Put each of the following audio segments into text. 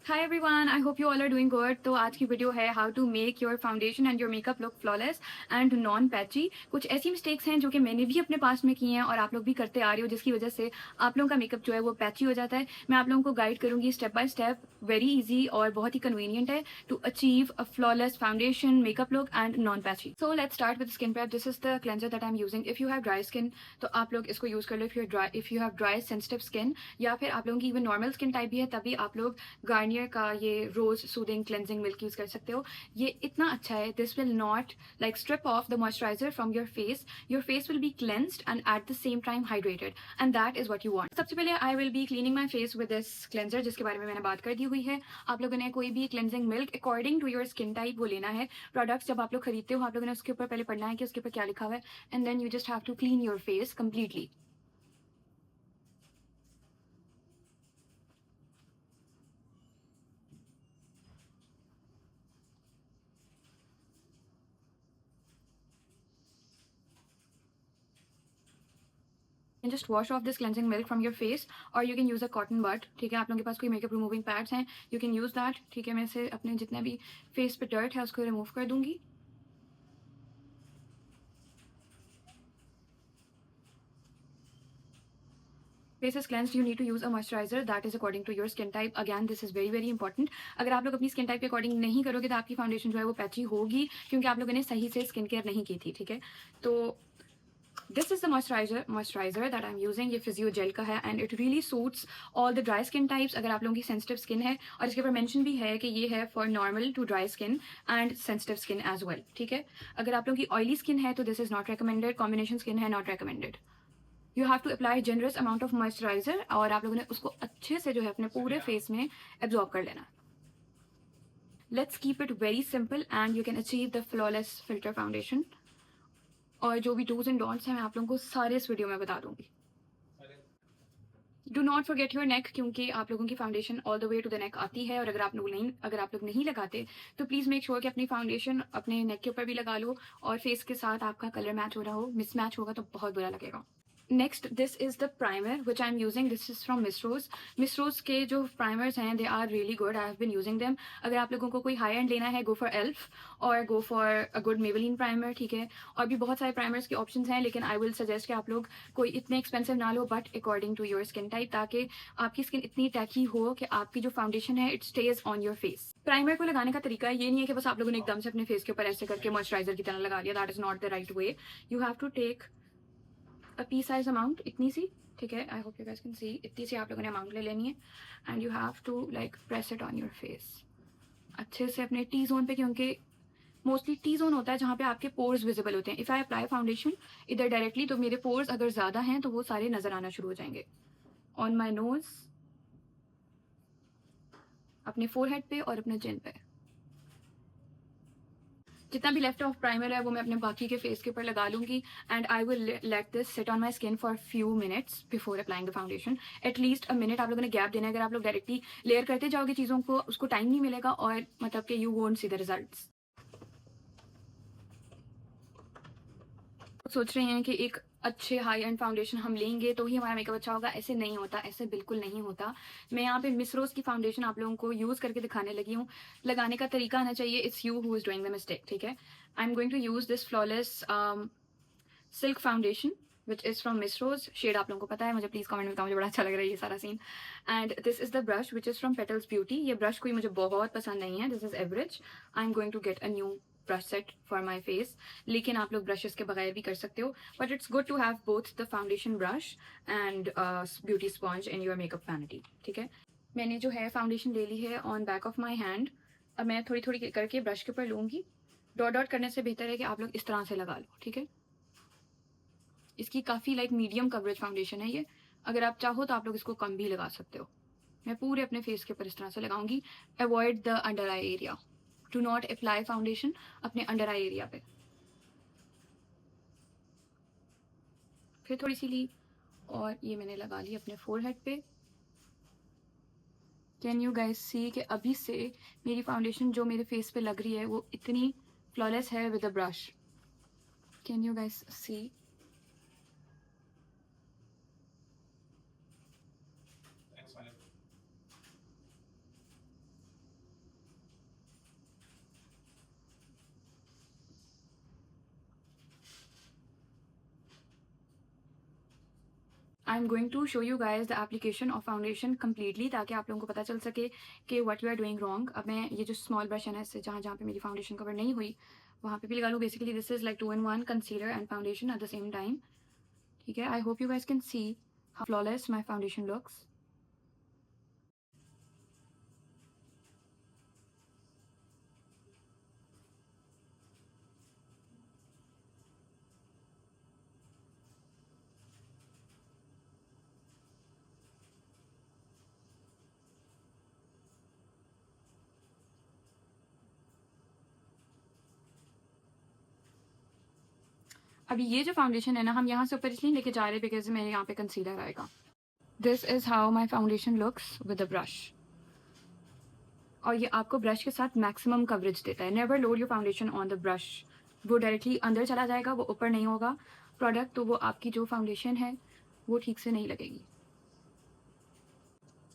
Hi everyone, I hope you all are doing good. तो आज की वीडियो है how to make your foundation and your makeup look flawless and non patchy. कुछ ऐसी mistakes हैं जो कि मैंने भी अपने पास में की हैं और आप लोग भी करते आ रहे हो, जिसकी वजह से आप लोगों का मेकअप जो है वो पैची हो जाता है। मैं आप लोगों को गाइड करूंगी step by step, very easy और बहुत ही कन्वीनियंट है to achieve a flawless foundation makeup look and non patchy. So let's start with skin prep. This is the cleanser that I am using. If you have dry skin तो आप लोग इसको use कर लो। If you have dry sensitive skin या फिर आप लोगों की इवन नॉर्मल स्किन टाइप भी है, तभी आप लोग गार्नियर का ये रोज सूदिंग क्लेंजिंग मिल्क यूज कर सकते हो। ये इतना अच्छा है, this will not like strip of the moisturiser from your face will be cleansed and at the same time hydrated, and that is what you want. सबसे पहले I will be cleaning my face with this cleanser, जिसके बारे में मैंने बात कर दी हुई है। आप लोगों ने कोई भी cleansing milk according to your skin type वो लेना है। प्रोडक्ट्स जब आप लोग खरीदते हो, आप लोगों ने उसके ऊपर पहले पढ़ना है कि उसके ऊपर क्या लिखा हुआ है, and then you just have to clean your face completely. Just wash off this cleansing milk from your face, और you can use a cotton bud. ठीक है, आप लोगों के पास कोई मेकअप रिमूविंग पैड्स हैं, यू कैन यूज दैट। ठीक है, मैं इसे अपने जितने भी फेस पे डर्ट है उसको रिमूव कर दूंगी। Face is cleansed, you need to use a moisturiser that is according to your skin type. Again this is very very important. अगर आप लोग अपनी स्किन टाइप के अकॉर्डिंग नहीं करोगे तो आपकी फाउंडेशन जो है वो पैची होगी, क्योंकि आप लोगों ने सही से स्किन केयर नहीं की थी। ठीक है, तो this is the moisturiser that I am using. ये फिजियो जेल का है and it really suits all the dry skin types. अगर आप लोगों की सेंसिटिव स्किन है, और इसके ऊपर मेंशन भी है कि ये है for normal to dry skin and sensitive skin as well. ठीक है, अगर आप लोगों की ऑयली स्किन है तो this is not recommended, combination skin है not recommended. You have to apply generous amount of moisturiser, और आप लोगों ने उसको अच्छे से जो है अपने पूरे फेस में एब्जॉर्ब कर लेना। Let's keep it very simple and you can achieve the flawless filter foundation. और जो भी डूज एंड डोंट्स हैं मैं आप लोगों को सारे इस वीडियो में बता दूंगी। Do not forget your neck, क्योंकि आप लोगों की foundation all the way to the neck आती है, और अगर आप लोग नहीं लगाते तो प्लीज़ मेक श्योर कि अपनी फाउंडेशन अपने नेक के ऊपर भी लगा लो और फेस के साथ आपका कलर मैच हो रहा हो। मिसमैच होगा तो बहुत बुरा लगेगा। Next, this is the primer which I am using. This is from Miss Rose के जो प्राइमर्स हैं they are really good, I have been using them. अगर आप लोगों को कोई हाई एंड लेना है, गो फॉर एल्फ और go for a good Maybelline primer. ठीक है, और भी बहुत सारे प्राइमर्स के ऑप्शंस हैं, लेकिन आई विल सजेस्ट कि आप लोग कोई इतने एक्सपेंसिव ना लो, but according to your skin type, ताकि आपकी स्किन इतनी टैकी हो कि आपकी जो फाउंडेशन है it stage on your face. Primer को लगाने का तरीका ये नहीं है कि बस आप लोगों ने एकदम से अपने फेस के ऊपर ऐसे करके मॉइस्चराइजर की तरह लगा लिया। That is not the right way. You have to take a pea size amount, इतनी सी। ठीक है, I hope you guys can see, इतनी सी आप लोगों ने अमाउंट ले लेनी है, and you have to like press it on your face अच्छे से अपने टी जोन पे, क्योंकि मोस्टली टी जोन होता है जहाँ पे आपके पोर्स विजिबल होते हैं। इफ़ आई अप्लाई फाउंडेशन इधर डायरेक्टली तो मेरे पोर्स अगर ज़्यादा हैं तो वो सारे नज़र आना शुरू हो जाएंगे। ऑन माई नोज, अपने फोरहेड पे और अपने चिन पे। जितना भी लेफ्ट ऑफ प्राइमर है वो मैं अपने बाकी के फेस के ऊपर लगा लूंगी, and I will let this sit on my skin for few minutes before applying the foundation. At least a minute आप लोगों ने गैप देना है। अगर आप लोग डायरेक्टली लेयर करते जाओगे चीज़ों को, उसको टाइम नहीं मिलेगा, और मतलब कि you won't see the results. सोच रहे हैं कि एक अच्छे हाई एंड फाउंडेशन हम लेंगे तो ही हमारा मेकअप अच्छा होगा। ऐसे नहीं होता, ऐसे बिल्कुल नहीं होता। मैं यहाँ पे मिस रोज की फाउंडेशन आप लोगों को यूज़ करके दिखाने लगी हूँ। लगाने का तरीका आना चाहिए, it's you who is doing the mistake. ठीक है, I am going to use this flawless silk foundation which is from Miss Rose. Shade आप लोगों को पता है, मुझे प्लीज़ कमेंट में बताओ, मुझे बड़ा अच्छा लग रहा है ये सारा scene. And this is the brush which is from Petals Beauty. ये ब्रश कोई मुझे बहुत पसंद नहीं है, this is average. I am going to get a new brush set for my face, लेकिन आप लोग ब्रशेस के बगैर भी कर सकते हो, but it's good to have both the foundation brush and beauty sponge in your makeup vanity. ठीक है, मैंने जो है फाउंडेशन ले ली है on back of my hand. अब मैं थोड़ी थोड़ी करके ब्रश के ऊपर लूँगी। डॉट डॉट करने से बेहतर है कि आप लोग इस तरह से लगा लो। ठीक है, इसकी काफ़ी लाइक मीडियम कवरेज फाउंडेशन है ये। अगर आप चाहो तो आप लोग इसको कम भी लगा सकते हो। मैं पूरे अपने फेस के ऊपर इस तरह से लगाऊंगी। Avoid the under eye area, do not apply foundation अपने अंडर आई एरिया पे। फिर थोड़ी सी ली और ये मैंने लगा ली अपने फोरहेड पे। कैन यू गाइस सी कि अभी से मेरी फाउंडेशन जो मेरे फेस पे लग रही है वो इतनी फ्लॉलेस है with a brush. Can you guys see? I am going to show you guys the application of foundation completely, ताकि आप लोगों को पता चल सके कि what you are doing wrong. अब मैं ये जो स्मॉल ब्रश है ना, इससे जहाँ जहाँ पे मेरी फाउंडेशन कवर नहीं हुई वहाँ पे भी लगा लूँ। Basically this is like 2 in 1 concealer and foundation eight the same time. ठीक है, I hope you guys can see how flawless my foundation looks. अभी ये जो फाउंडेशन है ना, हम यहाँ से ऊपर इसलिए लेके जा रहे हैं बिकॉज मेरे यहाँ पे कंसीलर आएगा। This is how my foundation looks with a brush. और ये आपको ब्रश के साथ मैक्सिमम कवरेज देता है। Never load your foundation on the brush, वो डायरेक्टली अंदर चला जाएगा, वो ऊपर नहीं होगा प्रोडक्ट, तो वो आपकी जो फाउंडेशन है वो ठीक से नहीं लगेगी।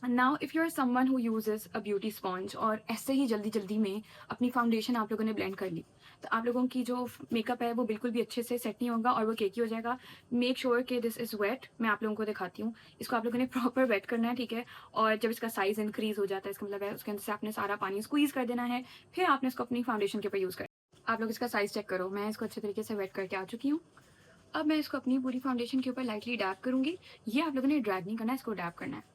Now if you are someone who uses a beauty sponge और ऐसे ही जल्दी जल्दी में अपनी फाउंडेशन आप लोगों ने ब्लेंड कर ली, तो आप लोगों की जो मेकअप है वो बिल्कुल भी अच्छे से सेट नहीं होगा और वो केकी हो जाएगा। मेक श्योर कि दिस इज़ वेट। मैं आप लोगों को दिखाती हूँ, इसको आप लोगों ने प्रॉपर वेट करना है, ठीक है। और जब इसका साइज़ इंक्रीज हो जाता है, इसका मतलब है उसके अंदर से आपने सारा पानी स्क्वीज़ कर देना है, फिर आपने इसको अपनी फाउंडेशन के ऊपर यूज़ करना। आप लोग इसका साइज़ चेक करो, मैं इसको अच्छे तरीके से वेट करके आ चुकी हूँ। अब मैं इसको अपनी पूरी फाउंडेशन के ऊपर लाइटली डैप करूँगी। ये आप लोगों ने ड्रैग नहीं करना है, इसको डैप करना है।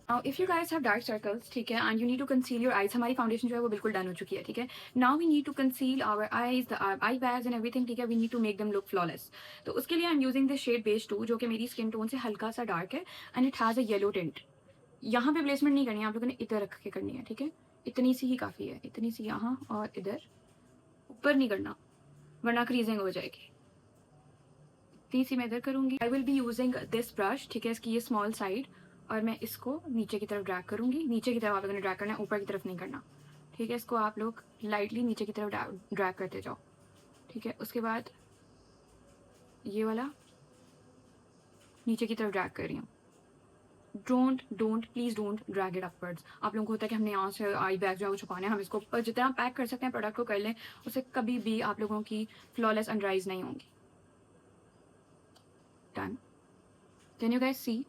Now if you guys have dark circles, ठीक है, and you need to conceal your eyes, हमारी फाउंडेशन जो है वो बिल्कुल डन हो चुकी है, ठीक है। Now we need to conceal our eyes, the eye bags and everything, ठीक है। We need to make them look flawless. तो उसके लिए I am using this shade base 2, जो कि मेरी स्किन टोन से हल्का सा डार्क है and it has a yellow tint. यहाँ पे प्लेसमेंट नहीं करनी है, आप लोगों ने इधर रख के करनी है, ठीक है। इतनी सी ही काफ़ी है, इतनी सी यहाँ और इधर, ऊपर नहीं करना वरना क्रीजिंग हो जाएगी। इतनी सी मैं इधर करूँगी। I will be using this brush, ठीक है, इसकी ये स्मॉल साइड, और मैं इसको नीचे की तरफ ड्रैग करूँगी। नीचे की तरफ आप लोगों ने ड्रैग करना है, ऊपर की तरफ नहीं करना, ठीक है। इसको आप लोग लाइटली नीचे की तरफ ड्रैग करते जाओ, ठीक है। उसके बाद ये वाला नीचे की तरफ ड्रैग कर रही हूँ। Don't please don't drag it upwards. आप लोगों को होता है कि हमने यहाँ से आई बैग जो है वो छुपाना है, हम इसको ऊपर जितना पैक कर सकते हैं प्रोडक्ट को कर लें, उससे कभी भी आप लोगों की फ्लॉलेस अंडर आइज नहीं होंगी। डन। कैन यू गाइस सी?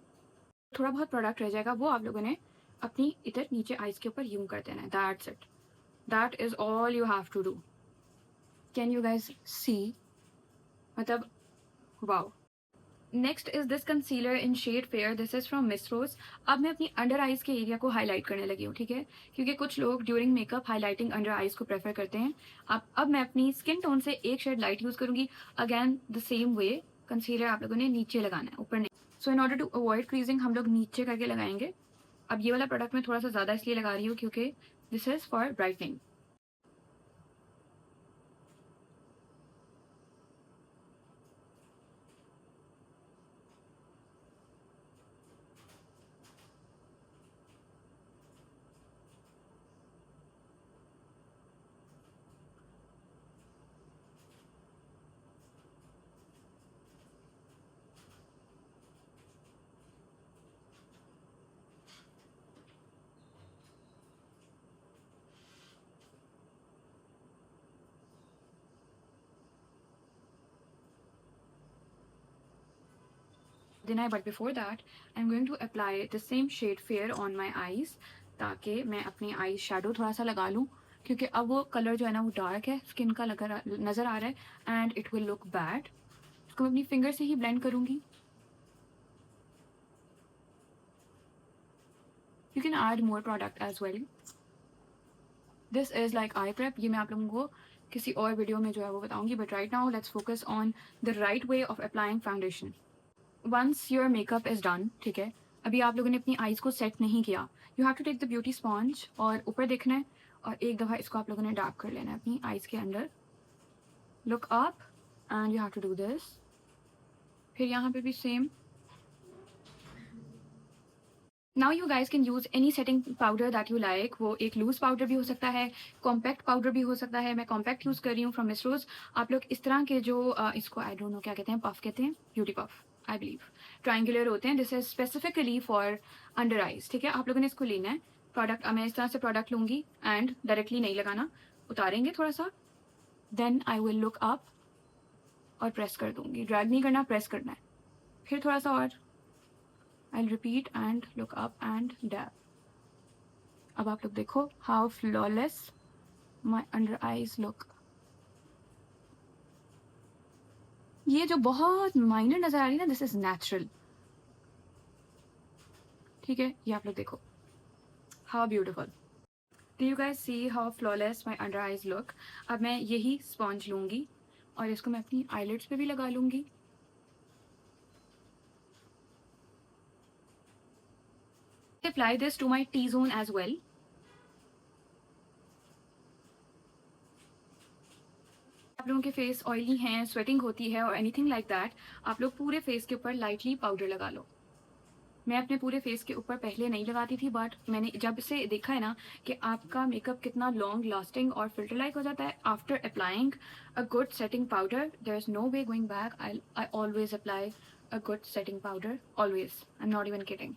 थोड़ा बहुत प्रोडक्ट रह जाएगा, वो आप लोगों ने अपनी इधर नीचे आइज के ऊपर यूं कर देना है। That's it, that is all you have to do. Can you guys see? मतलब wow. Next is this concealer in shade fair, this is from Miss Rose. अब मैं अपनी अंडर आइज के एरिया को हाईलाइट करने लगी हूँ, ठीक है, क्योंकि कुछ लोग during makeup highlighting under eyes को प्रेफर करते हैं। अब मैं अपनी स्किन टोन से एक शेड लाइट यूज करूंगी। Again the same way, concealer आप लोगों ने नीचे लगाना है, ऊपर नहीं। So in order to avoid creasing हम लोग नीचे करके लगाएंगे। अब ये वाला प्रोडक्ट मैं थोड़ा सा ज़्यादा इसलिए लगा रही हूँ क्योंकि this is for brightening. But before that, I'm going to apply the same shade fair on my eyes, ताकि मैं अपनी आई शेडो थोड़ा सा लगा लूँ, क्योंकि अब वो कलर जो है ना वो डार्क है, स्किन का नज़र आ रहा है and it will look bad. इसको मैं अपनी फिंगर से ही ब्लेंड करूँगी। You can add more product as well. This is like eye prep, ये मैं आप लोगों को किसी और वीडियो में जो है वो बताऊँगी, but right now let's focus on the right way of applying foundation. Once your makeup is done, ठीक है, अभी आप लोगों ने अपनी आईज़ को सेट नहीं किया, you have to take the beauty sponge और ऊपर देखना है और एक दफ़ा इसको आप लोगों ने डैप कर लेना है अपनी आईज़ के अंदर। Look up and you have to do this. फिर यहाँ पे भी same, now you guys can use any setting powder that you like. वो एक लूज पाउडर भी हो सकता है, कॉम्पैक्ट पाउडर भी हो सकता है। मैं कॉम्पैक्ट यूज़ कर रही हूँ फ्रॉम मिस रोज़। आप लोग इस तरह के जो इसको आई डोंट नो क्या कहते हैं, पफ कहते हैं, beauty puff I believe, triangular होते हैं। This is specifically for under eyes, ठीक है। आप लोगों ने इसको लेना है प्रोडक्ट। मैं इस तरह से प्रोडक्ट लूँगी एंड डायरेक्टली नहीं लगाना, उतारेंगे थोड़ा सा, then I will look up और प्रेस कर दूँगी। ड्रैग नहीं करना, प्रेस करना है। फिर थोड़ा सा और, I'll repeat and look up and dab. अब आप लोग देखो how flawless my under eyes look. ये जो बहुत माइनर नजर आ रही है ना, दिस इज नेचुरल, ठीक है। ये आप लोग देखो how beautiful. Do you guys see how flawless my under eyes look? अब मैं यही स्पॉन्ज लूंगी और इसको मैं अपनी आईलिड्स पे भी लगा लूंगी। Apply this to my T-zone as well. आप लोगों के फेस ऑयली हैं, स्वेटिंग होती है और एनीथिंग लाइक दैट, आप लोग पूरे फेस के ऊपर लाइटली पाउडर लगा लो। मैं अपने पूरे फेस के ऊपर पहले नहीं लगाती थी, बट मैंने जब से देखा है ना कि आपका मेकअप कितना लॉन्ग लास्टिंग और फिल्टर लाइक हो जाता है after applying a good setting powder, there is no way going back. I always apply a good setting powder, always, I am not even kidding.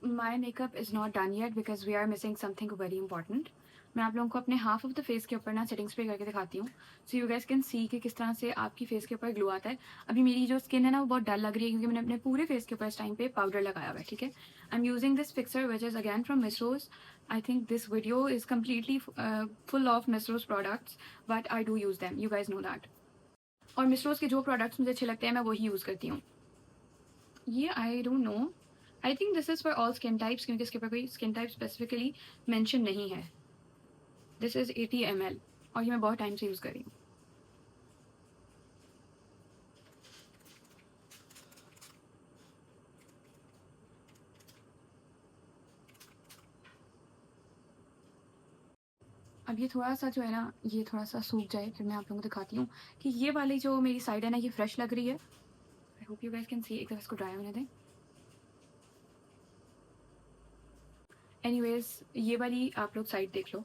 My makeup is not done yet because we are missing something very important. मैं आप लोगों को अपने half of the face के ऊपर ना setting spray करके दिखाती हूँ, so you gas can see कि किस तरह से आपकी फेस के ऊपर ग्लो आता है। अभी मेरी जो स्किन है ना वो बहुत डल लग रही है क्योंकि मैंने अपने पूरे फेस के ऊपर इस टाइम पे पाउडर लगाया हुआ है, ठीक है। I am using this fixer which is again from Miss Rose. I think this video is completely full of Miss Rose products, but I do use them, you guys know that. और Miss Rose के जो products मुझे अच्छे लगते हैं मैं वही use करती हूँ। ये I don't know, I think this is for all skin types, क्योंकि इसके ऊपर कोई स्किन टाइप स्पेसिफिकली मेंशन नहीं है। दिस इज़ 80 ml और ये मैं बहुत टाइम से यूज़ कर रही हूँ। अब ये थोड़ा सा जो है ना, ये थोड़ा सा सूख जाए फिर मैं आप लोगों को दिखाती हूँ कि ये वाली जो मेरी साइड है ना ये फ्रेश लग रही है। I hope you guys can सी। एक दफ़ा इसको ड्राई होने दें। एनीवेज ये वाली आप लोग साइड देख लो,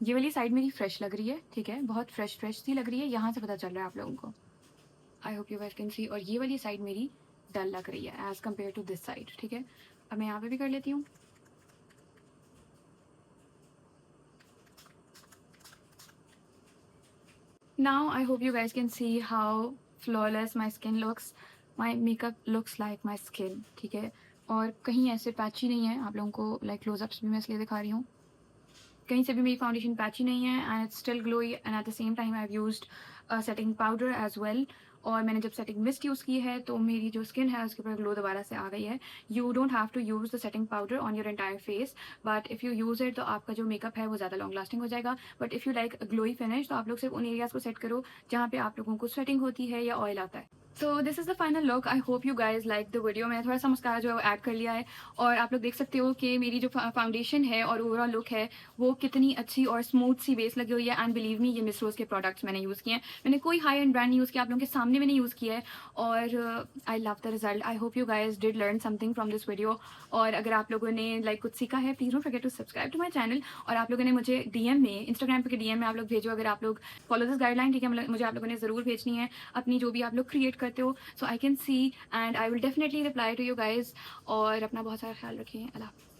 ये वाली साइड मेरी फ्रेश लग रही है, ठीक है, बहुत फ्रेश फ्रेश सी लग रही है, यहाँ से पता चल रहा है आप लोगों को। I hope you guys can see. और ये वाली साइड मेरी डल लग रही है as compared to this side, ठीक है। अब मैं यहाँ पे भी कर लेती हूँ। Now I hope you guys can see how flawless my skin looks. My makeup looks like my skin, ठीक है। और कहीं ऐसे पैची नहीं है, आप लोगों को लाइक क्लोजअप्स भी मैं इसलिए दिखा रही हूँ, कहीं से भी मेरी फाउंडेशन पैची नहीं है and it's still glowy and at the same time I have used setting powder as well. और मैंने जब सेटिंग मिस्ट यूज़ की है तो मेरी जो स्किन है उसके ऊपर ग्लो दोबारा से आ गई है। You don't have to use the setting powder on your entire face, but if you use it तो आपका जो मेकअप है वो ज़्यादा लॉन्ग लास्टिंग हो जाएगा। But if you like glowy finish तो आप लोग सिर्फ उन एरियाज़ को सेट करो जहाँ पे आप लोगों को स्वेटिंग होती है या ऑयल आता है। So this is the final look. I hope you guys like the video. मैंने थोड़ा सा मस्कारा जो है वो ऐड कर लिया है और आप लोग देख सकते हो कि मेरी जो फाउंडेशन है और ओवरऑल लुक है वो कितनी अच्छी और स्मूथ सी बेस लगी हुई है। एंड बिलीव मी ये मिस रोज के प्रोडक्ट्स मैंने यूज़ किए हैं, मैंने कोई हाई एंड ब्रांड नहीं यूज़ किया, आप लोगों के सामने मैंने यूज़ किया है और I love the result. I hope you guys did learn something from this video. और अगर आप लोगों ने लाइक कुछ सीखा है please don't forget to subscribe to my channel. और आप लोगों ने मुझे DM में, इंस्टाग्राम पे के DM में आप लोग भेजो अगर आप लोग फॉलो दिस गाइडलाइन, ठीक है। मुझे आप लोगों ने ज़रूर भेजनी है अपनी जो भी आप लोग क्रिएट करते हो, so I can see and I will definitely reply to you guys. और अपना बहुत सारा ख्याल रखें। अल्लाह हाफ़िज़।